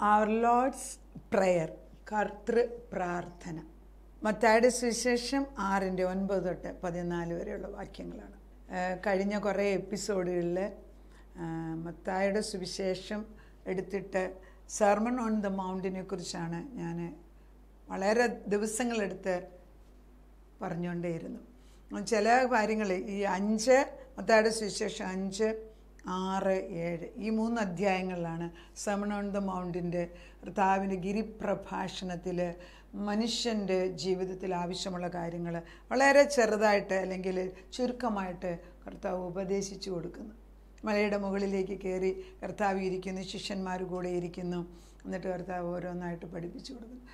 അവർ Lord's prayer, കർത്തൃ പ്രാർത്ഥന. മത്തായിയുടെ സുവിശേഷം 6:9 തൊട്ട് 14 വരെയുള്ള വാക്യങ്ങളാണ്. കഴിഞ്ഞ കുറേ എപ്പിസോഡുകളിൽ മത്തായിയുടെ സുവിശേഷം എടുത്തിട്ട് സെർമൺ ഓൺ ദ മൗണ്ടിനെ കുറിച്ചാണ് ഞാൻ വളരെ ദിവസങ്ങളെടുത്ത് പറഞ്ഞുകൊണ്ടേയിരുന്നു. ചില കാര്യങ്ങൾ ഈ 5 മത്തായിയുടെ സുവിശേഷം 5, 6, 7 ഈ 3 അധ്യായങ്ങളിലാണ് സെർമൺ ഓൺ ദ മൗണ്ടിൻ്റെ കർത്താവിൻ്റെ ഗിരിപ്രഭാഷണത്തിൽ മനുഷ്യൻ്റെ ജീവിതത്തിൽ ആവശ്യമുള്ള കാര്യങ്ങൾ വളരെ ചെറുതായിട്ട് അല്ലെങ്കിൽ ചുരുക്കമായിട്ട് കർത്താവ് ഉപദേശിച്ചു കൊടുക്കുന്നു. മലയുടെ മുകളിലേക്ക് കയറി കർത്താവ് ഇരിക്കുന്നു, ശിഷ്യന്മാർ കൂടെ ഇരിക്കുന്നു, എന്നിട്ട് കർത്താവ് ഓരോന്നായിട്ട് പഠിപ്പിച്ചു കൊടുക്കുന്നു.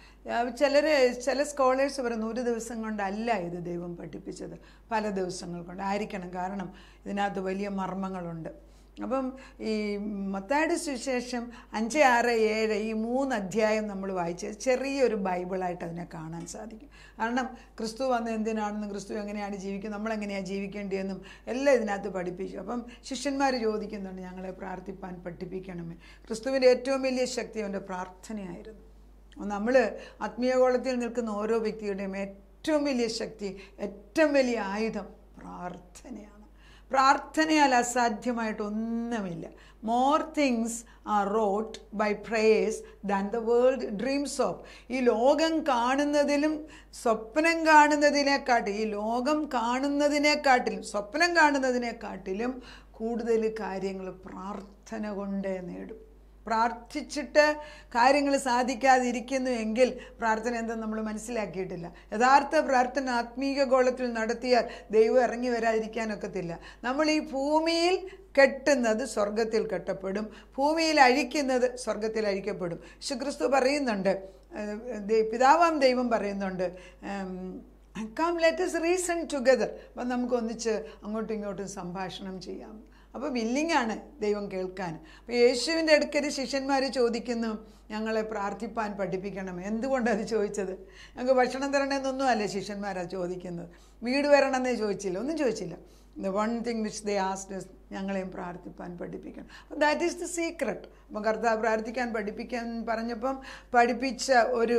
ചില സ്കോളേഴ്സ് പറയുന്നു 1 ദിവസം കൊണ്ടല്ല ഇത് ദൈവം പഠിപ്പിച്ചത്, പല ദിവസങ്ങൾ കൊണ്ട് ആയിരിക്കണം. കാരണം ഇതിനകത്ത് വലിയ മർമ്മങ്ങളുണ്ട്. അപ്പം ഈ മത്തായിയുടെ സുവിശേഷം 5, 6, 7 ഈ 3 അധ്യായം നമ്മൾ വായിച്ച് ചെറിയൊരു ബൈബിളായിട്ട് അതിനെ കാണാൻ സാധിക്കും. കാരണം ക്രിസ്തു വന്ന് എന്തിനാണെന്നും ക്രിസ്തു എങ്ങനെയാണ് ജീവിക്കുന്നത്, നമ്മളെങ്ങനെയാണ് ജീവിക്കേണ്ടതെന്നും എല്ലാം ഇതിനകത്ത് പഠിപ്പിച്ചു. അപ്പം ശിഷ്യന്മാർ ചോദിക്കുന്നുണ്ട്, ഞങ്ങളെ പ്രാർത്ഥിപ്പാൻ പഠിപ്പിക്കണമേ. ക്രിസ്തുവിൻ്റെ ഏറ്റവും വലിയ ശക്തി അവൻ്റെ പ്രാർത്ഥനയായിരുന്നു. നമ്മൾ ആത്മീയഗോളത്തിൽ നിൽക്കുന്ന ഓരോ വ്യക്തിയുടെയും ഏറ്റവും വലിയ ശക്തി, ഏറ്റവും വലിയ ആയുധം പ്രാർത്ഥനയാണ്. പ്രാർത്ഥനയാൽ അസാധ്യമായിട്ടൊന്നുമില്ല. More things are wrought by prayers than the world dreams of. ഈ ലോകം കാണുന്നതിലും സ്വപ്നം കാണുന്നതിനെക്കാട്ടിലും സ്വപ്നം കാണുന്നതിനെക്കാട്ടിലും കൂടുതൽ കാര്യങ്ങൾ പ്രാർത്ഥന കൊണ്ടേ നേടും. പ്രാർത്ഥിച്ചിട്ട് കാര്യങ്ങൾ സാധിക്കാതിരിക്കുന്നു എങ്കിൽ പ്രാർത്ഥന എന്തെന്ന് നമ്മൾ മനസ്സിലാക്കിയിട്ടില്ല. യഥാർത്ഥ പ്രാർത്ഥന ആത്മീക ഗോളത്തിൽ നടത്തിയാൽ ദൈവം ഇറങ്ങി വരാതിരിക്കാനൊക്കത്തില്ല. നമ്മൾ ഈ ഭൂമിയിൽ കെട്ടുന്നത് സ്വർഗത്തിൽ കെട്ടപ്പെടും, ഭൂമിയിൽ അഴിക്കുന്നത് സ്വർഗത്തിൽ അഴിക്കപ്പെടും. യേശുക്രിസ്തു പറയുന്നുണ്ട്, പിതാവാം ദൈവം പറയുന്നുണ്ട്, come let us reason together. അപ്പം നമുക്ക് ഒന്നിച്ച് അങ്ങോട്ടും ഇങ്ങോട്ടും സംഭാഷണം ചെയ്യാം. അപ്പോൾ വില്ലിങ്ങാണ് ദൈവം കേൾക്കാൻ. അപ്പോൾ യേശുവിൻ്റെ അടുക്കൽ ശിഷ്യന്മാർ ചോദിക്കുന്നു, ഞങ്ങളെ പ്രാർത്ഥിപ്പാൻ പഠിപ്പിക്കണം. എന്തുകൊണ്ടത് ചോദിച്ചത്? ഞങ്ങൾക്ക് ഭക്ഷണം തരണമെന്നൊന്നും അല്ല ശിഷ്യന്മാരാ ചോദിക്കുന്നത്, വീട് വരണമെന്നേ ചോദിച്ചില്ല, ഒന്നും ചോദിച്ചില്ല. The one thing which they asked is ഞങ്ങളെയും പ്രാർത്ഥിപ്പാൻ പഠിപ്പിക്കണം. That is the secret. അപ്പം കർത്താവ് പ്രാർത്ഥിക്കാൻ പഠിപ്പിക്കാൻ പറഞ്ഞപ്പം പഠിപ്പിച്ച ഒരു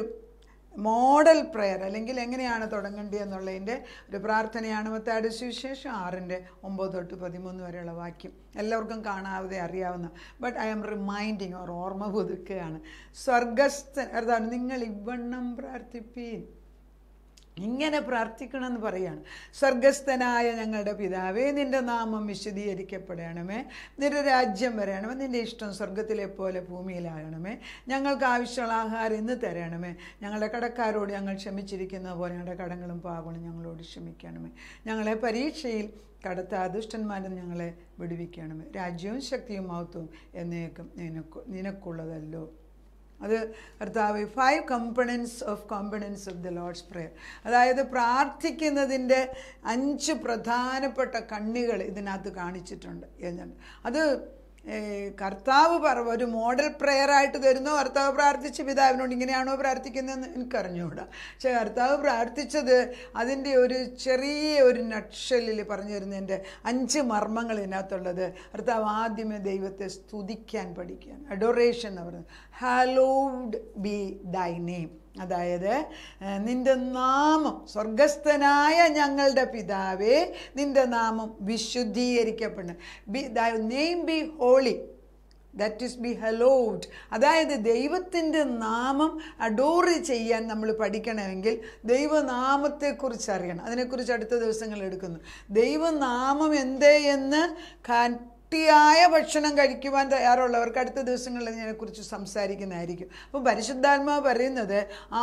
മോഡൽ പ്രയർ, അല്ലെങ്കിൽ എങ്ങനെയാണ് തുടങ്ങേണ്ടതെന്നുള്ളതിൻ്റെ ഒരു പ്രാർത്ഥനയാണ് മത്തായിയുടെ സുവിശേഷം 6:9 തൊട്ട് 13 വരെയുള്ള വാക്യം. എല്ലാവർക്കും കാണാതെ അറിയാവുന്ന, ബട്ട് ഐ ആം റിമൈൻഡിങ്, ഓർമ്മ പുതുക്കുകയാണ്. സ്വർഗസ്ഥൻ അതാണ്, നിങ്ങൾ ഇവണ്ണം പ്രാർത്ഥിപ്പീൻ, ഇങ്ങനെ പ്രാർത്ഥിക്കണമെന്ന് പറയാണ്. സ്വർഗസ്ഥനായ ഞങ്ങളുടെ പിതാവേ, നിൻ്റെ നാമം വിശുദ്ധീകരിക്കപ്പെടണമേ, നിൻ്റെ രാജ്യം വരണമേ, നിൻ്റെ ഇഷ്ടം സ്വർഗത്തിലെ പോലെ ഭൂമിയിലാകണമേ, ഞങ്ങൾക്ക് ആവശ്യമുള്ള ആഹാരം ഇന്ന് തരണമേ, ഞങ്ങളുടെ കടക്കാരോട് ഞങ്ങൾ ക്ഷമിച്ചിരിക്കുന്ന പോലെ ഞങ്ങളുടെ കടങ്ങളും പാപങ്ങളും ഞങ്ങളോട് ക്ഷമിക്കണമേ, ഞങ്ങളെ പരീക്ഷയിൽ കടത്താ ദുഷ്ടന്മാരും ഞങ്ങളെ വിടുവിക്കണമേ, രാജ്യവും ശക്തിയും മഹത്വവും എന്നേക്കും നിനക്കുള്ളതല്ലോ. അത് കർത്താവ് 5 components of the Lord's Prayer. അതായത് പ്രാർത്ഥിക്കുന്നതിൻ്റെ 5 പ്രധാനപ്പെട്ട കണ്ണികൾ ഇതിനകത്ത് കാണിച്ചിട്ടുണ്ട് എന്നുണ്ട്. അത് കർത്താവ് ഒരു മോഡൽ പ്രെയറായിട്ട് തരുന്നു. കർത്താവ് പ്രാർത്ഥിച്ച് പിതാവിനോട് ഇങ്ങനെയാണോ പ്രാർത്ഥിക്കുന്നതെന്ന് എനിക്കറിഞ്ഞുകൂടാ. പക്ഷെ കർത്താവ് പ്രാർത്ഥിച്ചത് അതിൻ്റെ ഒരു ചെറിയ ഒരു നട്ട്ഷെല്ലിൽ പറഞ്ഞു തരുന്നതിൻ്റെ 5 മർമ്മങ്ങൾ ഇതിനകത്തുള്ളത്. കർത്താവ് ആദ്യമേ ദൈവത്തെ സ്തുതിക്കാൻ പഠിക്കുകയാണ്. അഡോറേഷൻ എന്ന് പറയുന്നത്, ഹാലോവ്ഡ് ബി ദൈ നെയിം. അതായത് നിൻ്റെ നാമം, സ്വർഗസ്ഥനായ ഞങ്ങളുടെ പിതാവേ, നിൻ്റെ നാമം വിശുദ്ധീകരിക്കപ്പെടണം. Thy name be holy, that is be hallowed. അതായത് ദൈവത്തിൻ്റെ നാമം അഡോർ ചെയ്യാൻ നമ്മൾ പഠിക്കണമെങ്കിൽ ദൈവനാമത്തെക്കുറിച്ച് അറിയണം. അതിനെക്കുറിച്ച് അടുത്ത ദിവസങ്ങൾ എടുക്കുന്നു. ദൈവനാമം എന്തേ എന്ന് ായ ഭക്ഷണം കഴിക്കുവാൻ തയ്യാറുള്ളവർക്ക് അടുത്ത ദിവസങ്ങളിൽ അതിനെക്കുറിച്ച് സംസാരിക്കുന്നതായിരിക്കും. അപ്പോൾ പരിശുദ്ധാത്മാവ് പറയുന്നത്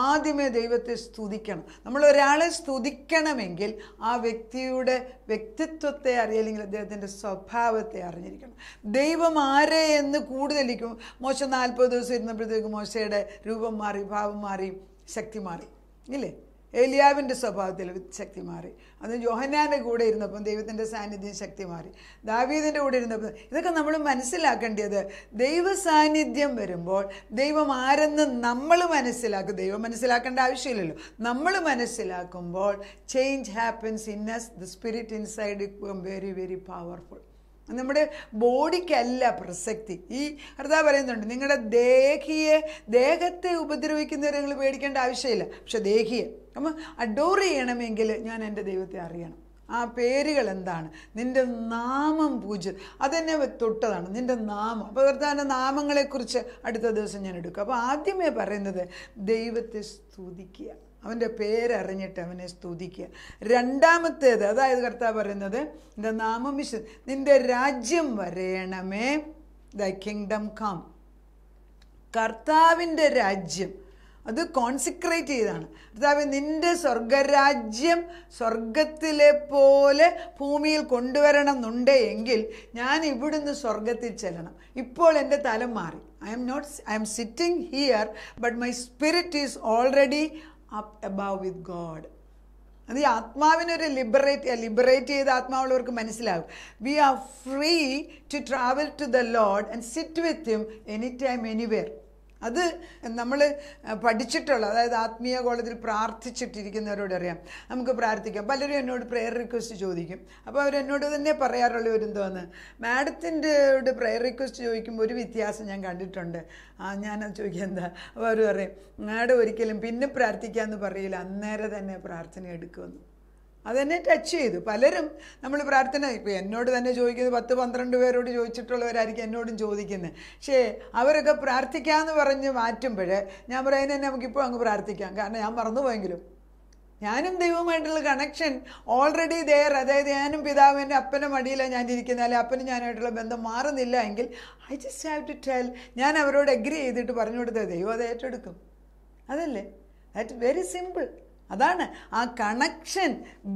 ആദ്യമേ ദൈവത്തെ സ്തുതിക്കണം. നമ്മൾ ഒരാളെ സ്തുതിക്കണമെങ്കിൽ ആ വ്യക്തിയുടെ വ്യക്തിത്വത്തെ അറിയില്ലെങ്കിൽ അദ്ദേഹത്തിൻ്റെ സ്വഭാവത്തെ അറിഞ്ഞിരിക്കണം. ദൈവം ആരെ എന്ന് കൂടുതലിക്കും. മോശ 40 ദിവസം ഇരുന്നപ്പോഴത്തേക്ക് മോശയുടെ രൂപം മാറി, ഭാവം മാറി, ശക്തി മാറി ഇല്ലേ? ഏലിയാവിൻ്റെ സ്വഭാവത്തിൽ ശക്തി മാറി. അത് യോഹന്നാൻ്റെ കൂടെ ഇരുന്നപ്പം ദൈവത്തിൻ്റെ സാന്നിധ്യം ശക്തി മാറി. ദാവീദിൻ്റെ കൂടെ ഇരുന്നപ്പോൾ ഇതൊക്കെ നമ്മൾ മനസ്സിലാക്കേണ്ടത്. ദൈവ സാന്നിധ്യം വരുമ്പോൾ ദൈവം ആരെന്ന് നമ്മൾ മനസ്സിലാക്കും. ദൈവം മനസ്സിലാക്കേണ്ട ആവശ്യമില്ലല്ലോ. നമ്മൾ മനസ്സിലാക്കുമ്പോൾ change happens in us. The spirit inside become very very powerful. നമ്മുടെ ബോഡിക്കല്ല പ്രസക്തി. ഈ കർത്താവ് പറയുന്നുണ്ട്, നിങ്ങളുടെ ദേഹത്തെ ഉപദ്രവിക്കുന്നവരെ നിങ്ങൾ പേടിക്കേണ്ട ആവശ്യമില്ല, പക്ഷെ ദേഹിയെ അപ്പം അഡോർ ചെയ്യണമെങ്കിൽ ഞാൻ എൻ്റെ ദൈവത്തെ അറിയണം. ആ പേരുകൾ എന്താണ്? നിൻ്റെ നാമം പൂജ്യം, അതെന്നെ തൊട്ടതാണ് നിൻ്റെ നാമം. അപ്പോൾ കർത്താവിൻ്റെ നാമങ്ങളെക്കുറിച്ച് അടുത്ത ദിവസം ഞാൻ എടുക്കും. അപ്പോൾ ആദ്യമേ പറയുന്നത് ദൈവത്തെ സ്തുതിക്കുക, അവൻ്റെ പേരറിഞ്ഞിട്ട് അവനെ സ്തുതിക്കുക. രണ്ടാമത്തേത്, അതായത് കർത്താവ് പറയുന്നത് നിൻ്റെ നാമം നിൻ്റെ രാജ്യം വരയണമേ, ദൈ കിങ്ഡം കം. കർത്താവിൻ്റെ രാജ്യം അത് കോൺസിക്രേറ്റ് ചെയ്താണ്. കർത്താവ് നിൻ്റെ സ്വർഗരാജ്യം സ്വർഗത്തിലെ പോലെ ഭൂമിയിൽ കൊണ്ടുവരണം എന്നുണ്ടെങ്കിൽ ഞാൻ ഇവിടുന്ന് സ്വർഗത്തിൽ ചെല്ലണം. ഇപ്പോൾ എൻ്റെ തലം മാറി. I M sitting here but my spirit is already up above with God. അത് ഈ ആത്മാവിനൊരു ലിബറേറ്റ് ചെയ്ത ആത്മാവുള്ളവർക്ക് മനസ്സിലാകും. We are free to travel to the Lord and sit with him any time anywhere. അത് നമ്മൾ പഠിച്ചിട്ടുള്ള, അതായത് ആത്മീയ കോളത്തിൽ പ്രാർത്ഥിച്ചിട്ടിരിക്കുന്നവരോട് അറിയാം, നമുക്ക് പ്രാർത്ഥിക്കാം. പലരും എന്നോട് പ്രെയർ റിക്വസ്റ്റ് ചോദിക്കും. അപ്പോൾ അവരെന്നോട് തന്നെ പറയാറുള്ള ഒരു എന്തോന്ന്, മാഡത്തിൻ്റെ പ്രെയർ റിക്വസ്റ്റ് ചോദിക്കുമ്പോൾ ഒരു വ്യത്യാസം ഞാൻ കണ്ടിട്ടുണ്ട്. ഞാനത് ചോദിക്കുക എന്താ, അപ്പോൾ അവർ പറയും, മാഡം ഒരിക്കലും പിന്നെ പ്രാർത്ഥിക്കാമെന്ന് പറയില്ല, അന്നേരം തന്നെ പ്രാർത്ഥന എടുക്കുമെന്ന്. അതെന്നെ ടച്ച് ചെയ്തു. പലരും നമ്മൾ പ്രാർത്ഥന ഇപ്പോൾ എന്നോട് തന്നെ ചോദിക്കുന്നത് 10-12 പേരോട് ചോദിച്ചിട്ടുള്ളവരായിരിക്കും എന്നോടും ചോദിക്കുന്നത്. പക്ഷേ അവരൊക്കെ പ്രാർത്ഥിക്കാമെന്ന് പറഞ്ഞ് മാറ്റുമ്പോൾ ഞാൻ പറയുന്നത് തന്നെ നമുക്കിപ്പോൾ അങ്ങ് പ്രാർത്ഥിക്കാം, കാരണം ഞാൻ മറന്നുപോയെങ്കിലും ഞാനും ദൈവവുമായിട്ടുള്ള കണക്ഷൻ ഓൾറെഡി ദെയർ. അതായത് ഞാനും പിതാവും എൻ്റെ അപ്പൻ്റെ മടിയിലാണ് ഞാൻ ഇരിക്കുന്നത്, അല്ലെങ്കിൽ അപ്പനും ഞാനായിട്ടുള്ള ബന്ധം മാറുന്നില്ല എങ്കിൽ I just have to tell. ഞാൻ അവരോട് അഗ്രി ചെയ്തിട്ട് പറഞ്ഞു കൊടുത്തത് ദൈവം അത് ഏറ്റെടുക്കും. അതല്ലേ, ദാറ്റ് വെരി സിമ്പിൾ. അതാണ് ആ connection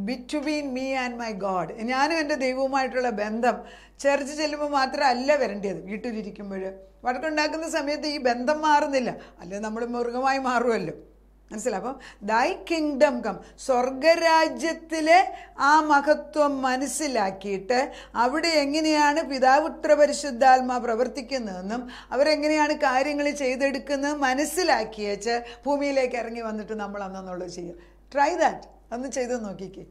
between me and my God. ഞാനും എൻ്റെ ദൈവവുമായിട്ടുള്ള ബന്ധം ചർച്ച് ചെല്ലുമ്പോൾ മാത്രമല്ല വരേണ്ടത്, വീട്ടിലിരിക്കുമ്പോൾ വഴക്കുണ്ടാക്കുന്ന സമയത്ത് ഈ ബന്ധം മാറുന്നില്ല, അല്ലെങ്കിൽ നമ്മൾ മൃഗമായി മാറുമല്ലോ. മനസ്സിലായി? അപ്പം ദൈ കിങ്ഡം കം, സ്വർഗരാജ്യത്തിലെ ആ മഹത്വം മനസ്സിലാക്കിയിട്ട് അവിടെ എങ്ങനെയാണ് പിതാപുത്ര പരിശുദ്ധാത്മാ പ്രവർത്തിക്കുന്നതെന്നും അവരെങ്ങനെയാണ് കാര്യങ്ങൾ ചെയ്തെടുക്കുന്നത് മനസ്സിലാക്കിയേച്ച് ഭൂമിയിലേക്ക് ഇറങ്ങി വന്നിട്ട് നമ്മൾ അന്നുള്ളത് ചെയ്യും. ട്രൈ ദാറ്റ്, അന്ന് ചെയ്ത് നോക്കിക്കേ.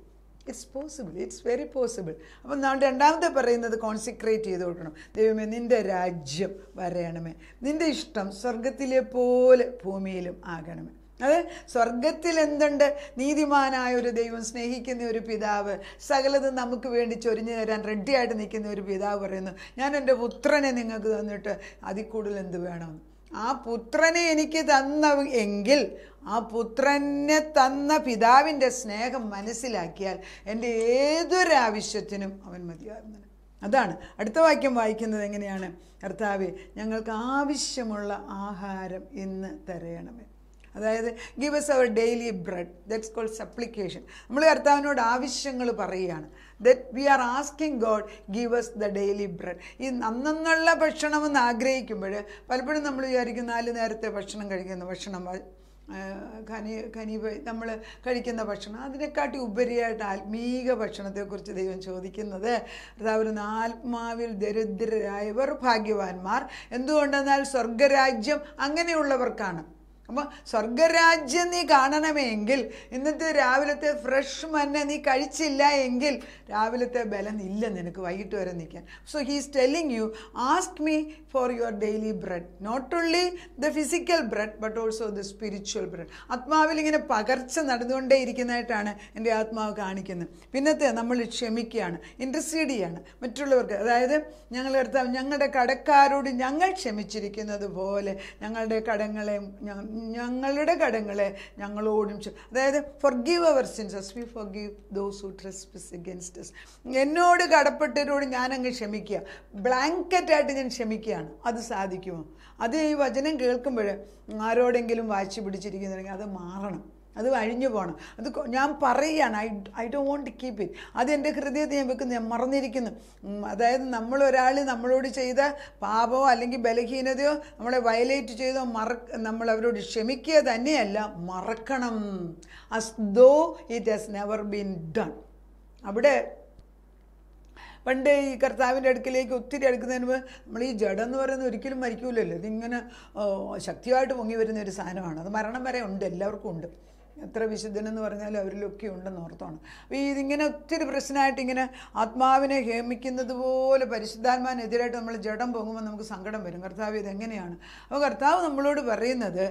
It's possible, it's very possible. അപ്പം നമ്മൾ രണ്ടാമത്തെ പറയുന്നത് കോൺസിക്രേറ്റ് ചെയ്ത് കൊടുക്കണം. ദൈവമേ നിൻ്റെ രാജ്യം വരയണമേ, നിൻ്റെ ഇഷ്ടം സ്വർഗത്തിലെ പോലെ ഭൂമിയിലും ആകണമേ. അത് സ്വർഗത്തിൽ എന്തുണ്ട്? നീതിമാനായ ഒരു ദൈവം, സ്നേഹിക്കുന്ന ഒരു പിതാവ്, സകലതും നമുക്ക് വേണ്ടി ചൊരിഞ്ഞു തരാൻ റെഡിയായിട്ട് നിൽക്കുന്ന ഒരു പിതാവ് പറയുന്നു, ഞാൻ എൻ്റെ പുത്രനെ നിങ്ങൾക്ക് തന്നിട്ട് അതിൽ കൂടുതൽ എന്ത് വേണമെന്ന്. ആ പുത്രനെ എനിക്ക് തന്ന എങ്കിൽ ആ പുത്രനെ തന്ന പിതാവിൻ്റെ സ്നേഹം മനസ്സിലാക്കിയാൽ എൻ്റെ ഏതൊരാവശ്യത്തിനും അവൻ മതിയാകുന്നത്. അതാണ് അടുത്ത വാക്യം വായിക്കുന്നത് എങ്ങനെയാണ്? കർത്താവേ ഞങ്ങൾക്ക് ആവശ്യമുള്ള ആഹാരം ഇന്ന് തരയണമേ. അതായത് give us our daily bread. That's called supplication. നമ്മൾ കർത്താവിനോട് ആവശ്യങ്ങൾ പറയുകയാണ്. That we are asking God give us the daily bread. ഈ അന്നുള്ള ഭക്ഷണമെന്ന് ആഗ്രഹിക്കുമ്പോൾ പലപ്പോഴും നമ്മൾ വിചാരിക്കും 4 നേരത്തെ ഭക്ഷണം കഴിക്കുന്ന ഭക്ഷണം, നമ്മൾ കഴിക്കുന്ന ഭക്ഷണം, അതിനെക്കാട്ടി ഉപരിയായിട്ട് ആത്മീക ഭക്ഷണത്തെക്കുറിച്ച് ദൈവം ചോദിക്കുന്നത്, കർത്താവ് ആത്മാവിൽ ദരിദ്രരായവർ ഭാഗ്യവാന്മാർ, എന്തുകൊണ്ടെന്നാൽ സ്വർഗരാജ്യം അങ്ങനെയുള്ളവർക്കാണ്. അപ്പോൾ സ്വർഗരാജ്യം നീ കാണണമെങ്കിൽ ഇന്നത്തെ രാവിലത്തെ ഫ്രഷ് മന്ന നീ കഴിച്ചില്ല എങ്കിൽ രാവിലത്തെ ബലം ഇല്ല നിനക്ക് വൈകിട്ട് വരെ നിൽക്കാൻ. So he's telling you, ask me for your daily bread, not only the physical bread but also the spiritual bread. ആത്മാവിൽ ഇങ്ങനെ പകർച്ച നടന്നുകൊണ്ടേ ഇരിക്കുന്നതായിട്ടാണ് എൻ്റെ ആത്മാവ് കാണിക്കുന്നത്. പിന്നത്തെ നമ്മൾ ക്ഷമിക്കുകയാണ്, ഇൻറ്റർസീഡ് ചെയ്യാണ് മറ്റുള്ളവർക്ക്. അതായത് ഞങ്ങളുടെ കടക്കാരോട് ഞങ്ങൾ ക്ഷമിച്ചിരിക്കുന്നത് പോലെ ഞങ്ങളുടെ കടങ്ങളെ ഞങ്ങളോടും, അതായത് forgive our sins as we forgive those who trespass against us. എന്നോട് കടപ്പെട്ടവരോട് ഞാനങ്ങ് ക്ഷമിക്കുക, ബ്ലാങ്കറ്റായിട്ട് ഞാൻ ക്ഷമിക്കുകയാണ്. അത് സാധിക്കുമോ? അത് ഈ വചനം കേൾക്കുമ്പോൾ ആരോടെങ്കിലും വാശി പിടിച്ചിരിക്കുന്നുണ്ടെങ്കിൽ അത് മാറണം, അത് അഴിഞ്ഞു പോകണം. അത് ഞാൻ പറയുകയാണ്, I don't want to keep it. അത് എൻ്റെ ഹൃദയത്തിൽ ഞാൻ വെക്കുന്നു, ഞാൻ മറന്നിരിക്കുന്നു. അതായത് നമ്മളൊരാൾ നമ്മളോട് ചെയ്ത പാപമോ അല്ലെങ്കിൽ ബലഹീനതയോ നമ്മളെ വയലേറ്റ് ചെയ്തോ നമ്മൾ അവരോട് ക്ഷമിക്കുക തന്നെയല്ല, മറക്കണം. as though it has never been done. അവിടെ പണ്ട് ഈ കർത്താവിൻ്റെ അടുക്കിലേക്ക് ഒത്തിരി അടുക്കുന്നതിന് മുമ്പ് നമ്മൾ ഈ ജഡം എന്ന് പറയുന്നത് ഒരിക്കലും മരിക്കൂലല്ലോ. ഇതിങ്ങനെ ശക്തിയായിട്ട് പൊങ്ങി വരുന്ന ഒരു സാധനമാണ്. അത് മരണം വരെ ഉണ്ട്, എല്ലാവർക്കും ഉണ്ട്. എത്ര വിശുദ്ധനെന്ന് പറഞ്ഞാലും അവരിലൊക്കെ ഉണ്ടെന്ന് ഓർത്തോണം. അപ്പോൾ ഇതിങ്ങനെ ഒത്തിരി പ്രശ്നമായിട്ട് ഇങ്ങനെ ആത്മാവിനെ ഹേമിക്കുന്നത് പോലെ പരിശുദ്ധാത്മാവിനെതിരായിട്ട് നമ്മൾ ജഡം പൊങ്ങുമ്പോൾ നമുക്ക് സങ്കടം വരും. കർത്താവ് ഇതെങ്ങനെയാണ്? അപ്പോൾ കർത്താവ് നമ്മളോട് പറയുന്നത്,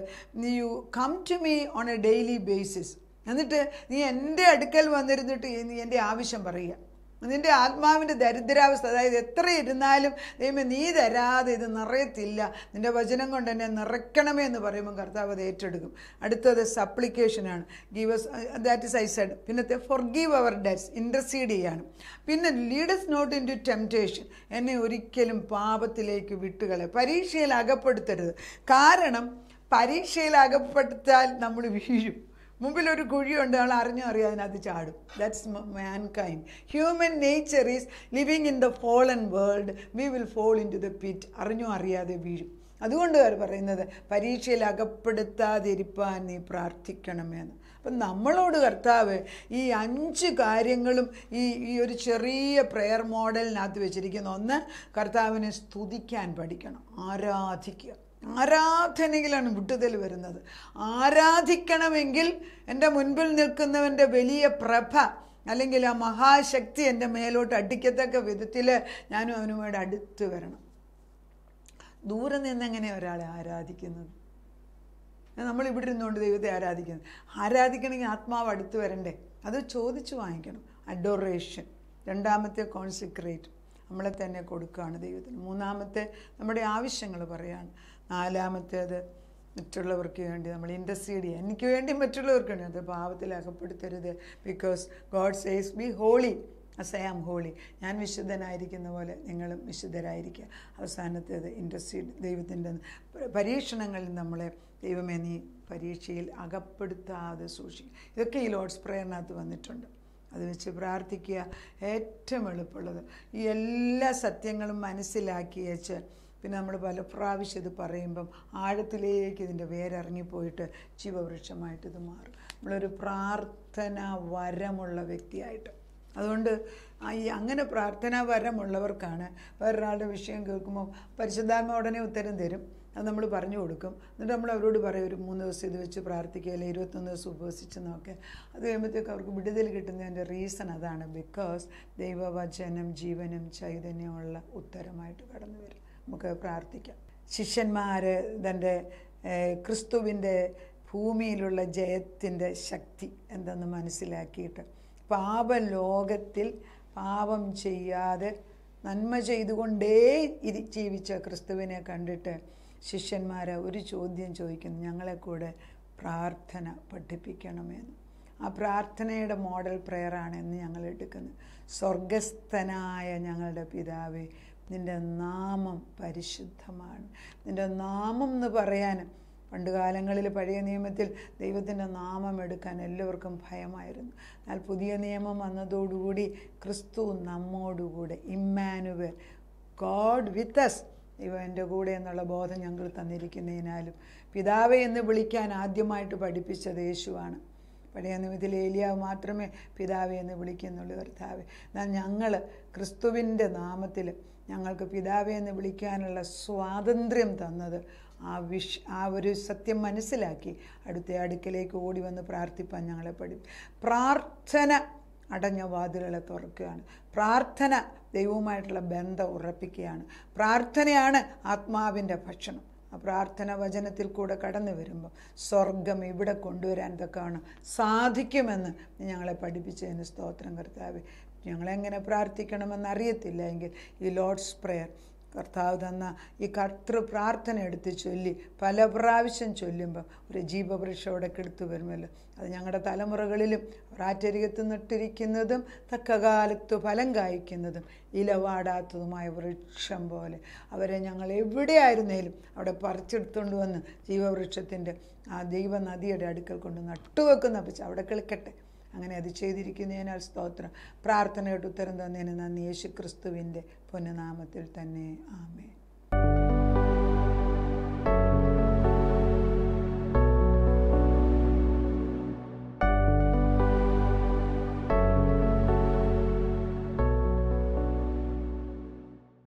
you come to me on a daily basis. എന്നിട്ട് നീ എൻ്റെ അടുക്കൽ വന്നിരുന്നിട്ട് നീ എൻ്റെ ആവശ്യം പറയുക. നിൻ്റെ ആത്മാവിൻ്റെ ദരിദ്രാവസ്ഥ, അതായത് എത്ര ഇരുന്നാലും ദൈവമേ നീ തരാതെ ഇത് നിറയത്തില്ല, നിൻ്റെ വചനം കൊണ്ട് എന്നെ നിറയ്ക്കണമേ എന്ന് പറയുമ്പോൾ കർത്താവ് അത് ഏറ്റെടുക്കും. അടുത്തത് സപ്ലിക്കേഷനാണ്. Gives, that is I said. പിന്നത്തെ ഫോർഗീവ് അവർ ഡെറ്റ്സ്, ഇൻ്റർസീഡ് ചെയ്യാണ്. പിന്നെ lead us not into temptation, എന്നെ ഒരിക്കലും പാപത്തിലേക്ക് വിട്ടുകളെ, പരീക്ഷയിൽ അകപ്പെടുത്തരുത്. കാരണം പരീക്ഷയിൽ അകപ്പെടുത്താൽ നമ്മൾ വീഴും. മുമ്പിലൊരു കുഴിയുണ്ട്, നമ്മൾ അറിഞ്ഞോ അറിയാം അതിനകത്ത് ചാടും. That's mankind. Human nature is living in the fallen world. We will fall into the pit. അറിഞ്ഞോ അറിയാതെ വീഴും. അതുകൊണ്ട് അവർ പറയുന്നത് പരീക്ഷയിൽ അകപ്പെടുത്താതിരിപ്പാൻ നീ പ്രാർത്ഥിക്കണമെന്ന്. അപ്പം നമ്മളോട് കർത്താവ് ഈ 5 കാര്യങ്ങളും ഈ ഒരു ചെറിയ പ്രെയർ മോഡലിനകത്ത് വെച്ചിരിക്കുന്നു. ഒന്ന്, കർത്താവിനെ സ്തുതിക്കാൻ പഠിക്കണം, ആരാധിക്കുക. ആരാധനയിലാണ് വിടുതൽ വരുന്നത്. ആരാധിക്കണമെങ്കിൽ എൻ്റെ മുൻപിൽ നിൽക്കുന്നവൻ്റെ വലിയ പ്രഭ അല്ലെങ്കിൽ ആ മഹാശക്തി എൻ്റെ മേലോട്ട് അടിക്കത്തക്ക വിധത്തിൽ ഞാനും അവനുമായിട്ട് അടുത്ത് വരണം. ദൂരെ നിന്നെങ്ങനെ ഒരാളെ ആരാധിക്കുന്നത്? നമ്മളിവിടെ ഇരുന്നുകൊണ്ട് ദൈവത്തെ ആരാധിക്കണമെങ്കിൽ ആത്മാവ് അടുത്ത് വരണ്ടേ? അത് ചോദിച്ചു വാങ്ങിക്കണം. അഡോറേഷൻ. രണ്ടാമത്തെ കോൺസിക്രേറ്റ്, നമ്മളെ തന്നെ കൊടുക്കുകയാണ് ദൈവത്തിന്. മൂന്നാമത്തെ നമ്മുടെ ആവശ്യങ്ങൾ പറയാണ്. നാലാമത്തേത് മറ്റുള്ളവർക്ക് വേണ്ടി നമ്മൾ ഇൻ്റർസീഡ് ചെയ്യുക. എനിക്ക് വേണ്ടി മറ്റുള്ളവർക്ക് വേണ്ടി. അത് പാപത്തിൽ അകപ്പെടുത്തരുത്. Because God says be holy as I am holy. ഞാൻ വിശുദ്ധനായിരിക്കുന്ന പോലെ നിങ്ങളും വിശുദ്ധരായിരിക്കുക. അവസാനത്തേത് ഇൻ്റർസീഡ്, ദൈവത്തിൻ്റെ പരീക്ഷണങ്ങളിൽ നമ്മളെ ദൈവമേ നീ പരീക്ഷയിൽ അകപ്പെടുത്താതെ സൂക്ഷിക്കുക. ഇതൊക്കെ ഈ ലോർഡ്സ് പ്രേയറിനകത്ത് വന്നിട്ടുണ്ട്. അത് വെച്ച് പ്രാർത്ഥിക്കുക. ഏറ്റവും എളുപ്പമുള്ളത് ഈ എല്ലാ സത്യങ്ങളും മനസ്സിലാക്കി വെച്ച് പിന്നെ നമ്മൾ പല പ്രാവശ്യം ഇത് പറയുമ്പം ആഴത്തിലേക്ക് ഇതിൻ്റെ വേരിറങ്ങിപ്പോയിട്ട് ജീവവൃക്ഷമായിട്ട് ഇത് മാറും. നമ്മളൊരു പ്രാർത്ഥന വരമുള്ള വ്യക്തിയായിട്ട്. അതുകൊണ്ട് അങ്ങനെ പ്രാർത്ഥനാ വരമുള്ളവർക്കാണ് വേറൊരാളുടെ വിഷയം കേൾക്കുമ്പോൾ പരിശുദ്ധാത്മ ഉടനെ ഉത്തരം തരും. അത് നമ്മൾ പറഞ്ഞു കൊടുക്കും. എന്നിട്ട് നമ്മൾ അവരോട് പറയും, ഒരു 3 ദിവസം ഇത് വെച്ച് പ്രാർത്ഥിക്കുക, അല്ലെങ്കിൽ 21 ദിവസം ഉപവസിച്ച് നോക്കുക. അത് കഴിയുമ്പോഴത്തേക്ക് അവർക്ക് വിടുതൽ കിട്ടുന്നതിൻ്റെ റീസൺ അതാണ്. ബിക്കോസ് ദൈവവചനം ജീവനും ചൈതന്യമുള്ള ഉത്തരമായിട്ട് കടന്നു വരും. നമുക്ക് പ്രാർത്ഥിക്കാം. ശിഷ്യന്മാർ തൻ്റെ ക്രിസ്തുവിൻ്റെ ഭൂമിയിലുള്ള ജയത്തിൻ്റെ ശക്തി എന്തെന്ന് മനസ്സിലാക്കിയിട്ട് പാപലോകത്തിൽ പാപം ചെയ്യാതെ നന്മ ചെയ്തുകൊണ്ടേ ജീവിച്ച ക്രിസ്തുവിനെ കണ്ടിട്ട് ശിഷ്യന്മാർ ഒരു ചോദ്യം ചോദിക്കുന്നു, ഞങ്ങളെ കൂടെ പ്രാർത്ഥന പഠിപ്പിക്കണമെന്ന്. ആ പ്രാർത്ഥനയുടെ മോഡൽ പ്രെയറാണ് എന്ന് ഞങ്ങൾ എടുക്കുന്നത്. സ്വർഗസ്ഥനായ ഞങ്ങളുടെ പിതാവേ, നിൻ്റെ നാമം പരിശുദ്ധമാണ്. നിൻ്റെ നാമം എന്ന് പറയാൻ പണ്ടുകാലങ്ങളിൽ പഴയ നിയമത്തിൽ ദൈവത്തിൻ്റെ നാമം എടുക്കാൻ എല്ലാവർക്കും ഭയമായിരുന്നു. എന്നാൽ പുതിയ നിയമം വന്നതോടുകൂടി ക്രിസ്തു നമ്മോടുകൂടെ, ഇമ്മാനുവേൽ, ഗോഡ് വിത്ത് അസ്, ദൈവം എൻ്റെ കൂടെ എന്നുള്ള ബോധം ഞങ്ങൾ തന്നിരിക്കുന്നതിനാലും പിതാവേ എന്ന് വിളിക്കാൻ ആദ്യമായിട്ട് പഠിപ്പിച്ചത് യേശുവാണ്. പഴയ നിയമത്തിൽ ഏലിയാവ് മാത്രമേ പിതാവേ എന്ന് വിളിക്കുന്നുള്ളൂ. കർത്താവേ, എന്നാൽ ഞങ്ങൾ ക്രിസ്തുവിൻ്റെ നാമത്തിൽ ഞങ്ങൾക്ക് പിതാവേ എന്ന് വിളിക്കാനുള്ള സ്വാതന്ത്ര്യം തന്നത് ആ ഒരു സത്യം മനസ്സിലാക്കി അടുക്കലേക്ക് ഓടി വന്ന് പ്രാർത്ഥിപ്പാൻ ഞങ്ങളെ പ്രാർത്ഥന അടഞ്ഞ വാതിലുകളെ തുറക്കുകയാണ്. പ്രാർത്ഥന ദൈവവുമായിട്ടുള്ള ബന്ധം ഉറപ്പിക്കുകയാണ്. പ്രാർത്ഥനയാണ് ആത്മാവിൻ്റെ ഭക്ഷണം. ആ പ്രാർത്ഥന വചനത്തിൽ കൂടെ കടന്നു വരുമ്പോൾ സ്വർഗം ഇവിടെ കൊണ്ടുവരാൻ തക്കാണ് സാധിക്കുമെന്ന് ഞങ്ങളെ പഠിപ്പിച്ചതിന് സ്തോത്രം കർത്താവേ. ഞങ്ങളെങ്ങനെ പ്രാർത്ഥിക്കണമെന്ന് അറിയത്തില്ല എങ്കിൽ ഈ ലോർഡ്സ് പ്രേയർ കർത്താവ് തന്ന ഈ കർത്തൃ പ്രാർത്ഥന എടുത്ത് ചൊല്ലി പല പ്രാവശ്യം ചൊല്ലുമ്പോൾ ഒരു ജീവവൃക്ഷം അവിടെ കെടുത്തു വരുമല്ലോ. അത് ഞങ്ങളുടെ തലമുറകളിലും ഒരാറ്റരികത്ത് നട്ടിരിക്കുന്നതും തക്കകാലത്ത് ഫലം കായ്ക്കുന്നതും ഇലവാടാത്തതുമായ വൃക്ഷം പോലെ അവരെ ഞങ്ങൾ എവിടെയായിരുന്നേലും അവിടെ പറിച്ചെടുത്തുകൊണ്ട് വന്ന് ജീവവൃക്ഷത്തിൻ്റെ ആ ദൈവനദിയുടെ അടുക്കൽ കൊണ്ട് നട്ടുവെക്കുന്ന പക്ഷെ അവിടെ കിളിക്കട്ടെ. അങ്ങനെ അത് ചെയ്തിരിക്കുന്നതിനാൽ സ്തോത്രം. പ്രാർത്ഥനയുടെ ഉത്തരം തന്നതിന് നന്ദി. യേശു ക്രിസ്തുവിൻ്റെ പുണ്യനാമത്തിൽ തന്നെ ആമേൻ.